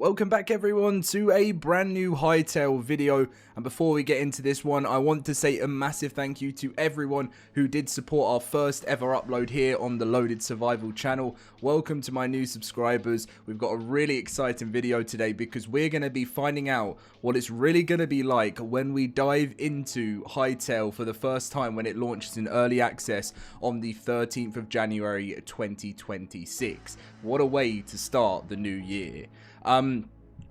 Welcome back everyone to a brand new Hytale video, and before we get into this one I want to say a massive thank you to everyone who did support our first ever upload here on the Loaded Survival channel. Welcome to my new subscribers. We've got a really exciting video today because we're going to be finding out what it's really going to be like when we dive into Hytale for the first time when it launches in early access on the 13th of January 2026. What a way to start the new year.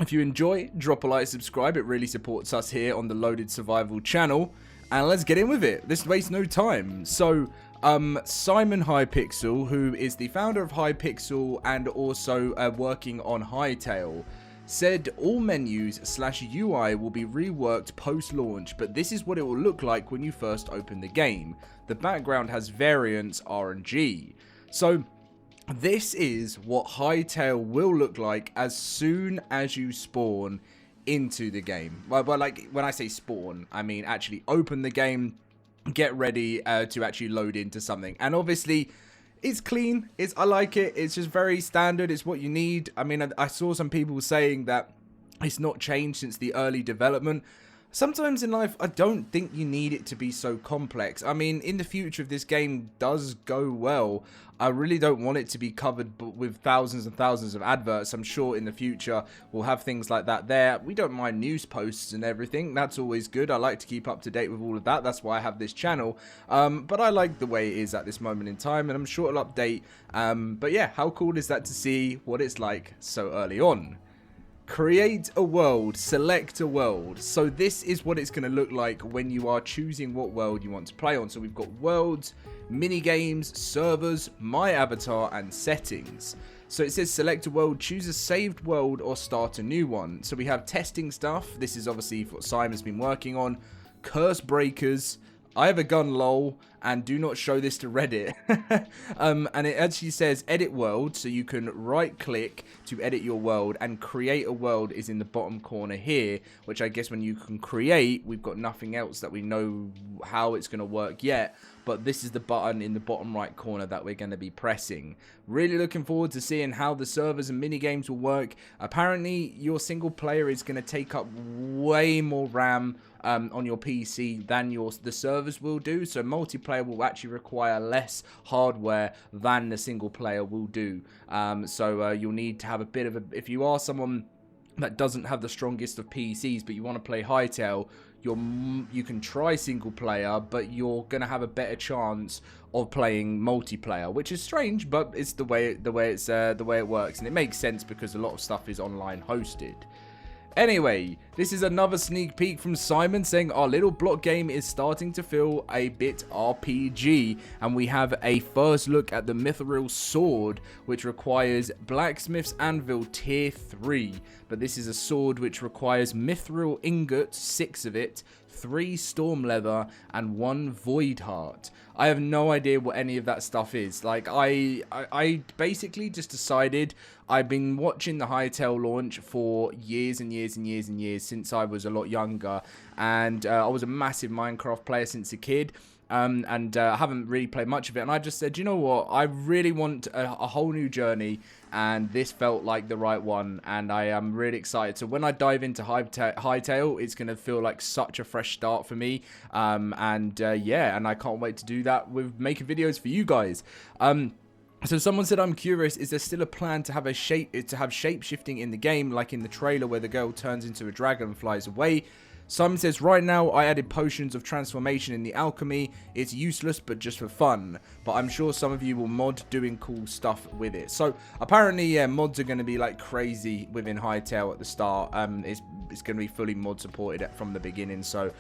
If you enjoy, drop a like, subscribe. It really supports us here on the Loaded Survival channel. And let's get in with it. Let's waste no time. So, Simon Hypixel, who is the founder of Hypixel and also working on Hytale, said all menus/UI will be reworked post-launch, but this is what it will look like when you first open the game. The background has variants RNG. So, this is what Hytale will look like as soon as you spawn into the game. Well, like when I say spawn, I mean actually open the game, get ready to actually load into something. And obviously, it's clean. I like it. It's just very standard. It's what you need. I mean, I saw some people saying that it's not changed since the early development. Sometimes in life, I don't think you need it to be so complex. I mean, in the future, if this game does go well, I really don't want it to be covered with thousands and thousands of adverts. I'm sure in the future, we'll have things like that there. We don't mind news posts and everything. That's always good. I like to keep up to date with all of that. That's why I have this channel. But I like the way it is at this moment in time, and I'm sure it'll update. But yeah, how cool is that to see what it's like so early on? Create a world, select a world. So this is what it's going to look like when you are choosing what world you want to play on. So we've got worlds, mini games, servers, my avatar, and settings. So it says select a world, choose a saved world, or start a new one. So we have testing stuff. This is obviously what Simon's been working on. Curse breakers. I have a gun, lol, and do not show this to Reddit. And it actually says edit world, so you can right click to edit your world, and create a world is in the bottom corner here, which I guess when you can create, we've got nothing else that we know how it's going to work yet, but this is the button in the bottom right corner that we're going to be pressing. Really looking forward to seeing how the servers and mini games will work. Apparently your single player is going to take up way more RAM on your PC than the servers will do, so multiplayer will actually require less hardware than the single player will do. So you'll need to have a bit of a, if you are someone that doesn't have the strongest of PCs but you want to play Hytale, you can try single player, but you're gonna have a better chance of playing multiplayer, which is strange, but it's the way it works, and it makes sense because a lot of stuff is online hosted. Anyway, this is another sneak peek from Simon saying our little block game is starting to feel a bit RPG, and we have a first look at the Mithril sword, which requires Blacksmith's Anvil tier 3, but this is a sword which requires Mithril ingot, 6 of it, 3 storm leather, and 1 void heart. I have no idea what any of that stuff is. Like, I basically just decided, I've been watching the Hytale launch for years and years and years and years since I was a lot younger, and I was a massive Minecraft player since a kid. I haven't really played much of it, and I just said, you know what, I really want a whole new journey, and this felt like the right one, and I am really excited. So when I dive into Hytale, it's going to feel like such a fresh start for me, yeah, and I can't wait to do that with making videos for you guys. So someone said, I'm curious, is there still a plan to have shape shifting in the game, like in the trailer where the girl turns into a dragon and flies away? Simon says, right now I added potions of transformation in the alchemy. It's useless, but just for fun. But I'm sure some of you will mod doing cool stuff with it. So apparently, yeah, mods are going to be like crazy within Hytale at the start. It's going to be fully mod supported from the beginning. So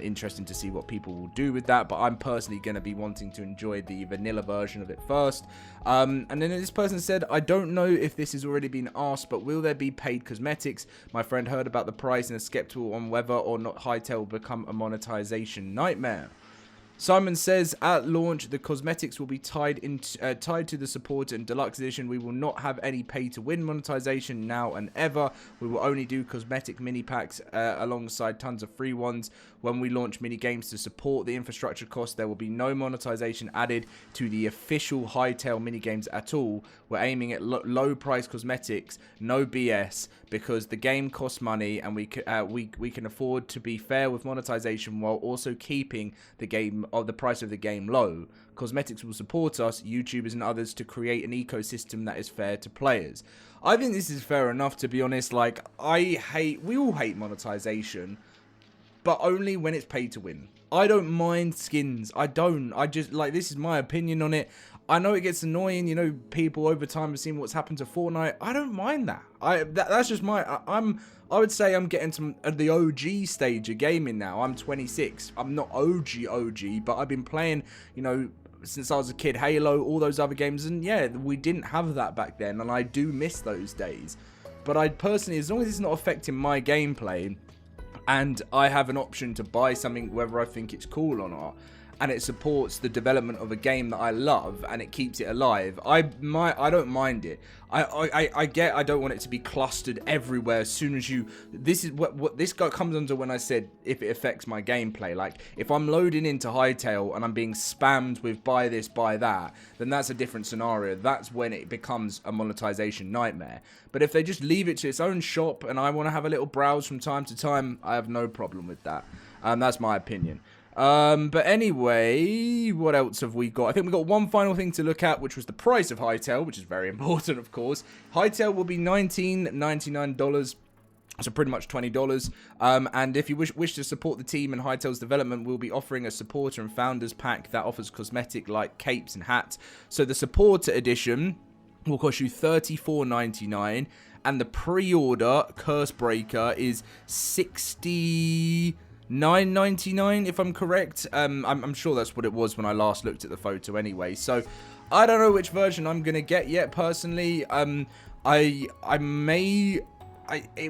interesting to see what people will do with that. But I'm personally going to be wanting to enjoy the vanilla version of it first. And then this person said, I don't know if this has already been asked, but will there be paid cosmetics? My friend heard about the price and is skeptical on whether or not Hytale will become a monetization nightmare. Simon says, at launch, the cosmetics will be tied to the support and deluxe edition. We will not have any pay-to-win monetization now and ever. We will only do cosmetic mini packs alongside tons of free ones. When we launch mini games to support the infrastructure cost, there will be no monetization added to the official Hytale mini games at all. We're aiming at low price cosmetics, no BS, because the game costs money and we can afford to be fair with monetization while also keeping the game of the price of the game low. Cosmetics will support us, YouTubers and others, to create an ecosystem that is fair to players. I think this is fair enough, to be honest. Like, we all hate monetization, but only when it's pay to win. I don't mind skins. I just, like, this is my opinion on it. I know it gets annoying, you know, people over time have seen what's happened to Fortnite. I don't mind that. That's just I would say I'm getting to the OG stage of gaming now. I'm 26. I'm not OG, but I've been playing, you know, since I was a kid, Halo, all those other games, and yeah, we didn't have that back then, and I do miss those days. But I personally, as long as it's not affecting my gameplay, and I have an option to buy something whether I think it's cool or not, and it supports the development of a game that I love and it keeps it alive, I don't mind it. I don't want it to be clustered everywhere as soon as you... This is what this guy comes under when I said if it affects my gameplay. Like, if I'm loading into Hytale and I'm being spammed with buy this, buy that, then that's a different scenario. That's when it becomes a monetization nightmare. But if they just leave it to its own shop and I want to have a little browse from time to time, I have no problem with that. That's my opinion. But anyway, what else have we got? I think we got one final thing to look at, which was the price of Hytale, which is very important, of course. Hytale will be $19.99. So pretty much $20. And if you wish to support the team and Hytale's development, we'll be offering a supporter and founders pack that offers cosmetic like capes and hats. So the supporter edition will cost you $34.99, and the pre-order curse breaker is $69.99, if I'm correct. I'm sure that's what it was when I last looked at the photo anyway. So I don't know which version I'm gonna get yet personally. It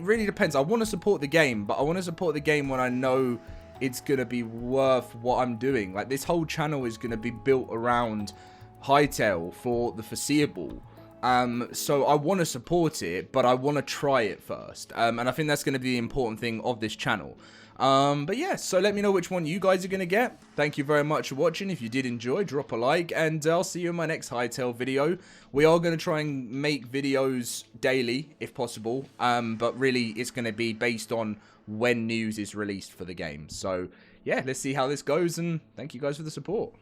really depends. I want to support the game, but I want to support the game when I know it's gonna be worth what I'm doing. Like, this whole channel is gonna be built around Hytale for the foreseeable. So I want to support it, but I want to try it first. And I think that's going to be the important thing of this channel. But yeah, so let me know which one you guys are going to get. Thank you very much for watching. If you did enjoy, drop a like, and I'll see you in my next Hytale video. We are going to try and make videos daily, if possible. But really, it's going to be based on when news is released for the game. So yeah, let's see how this goes, and thank you guys for the support.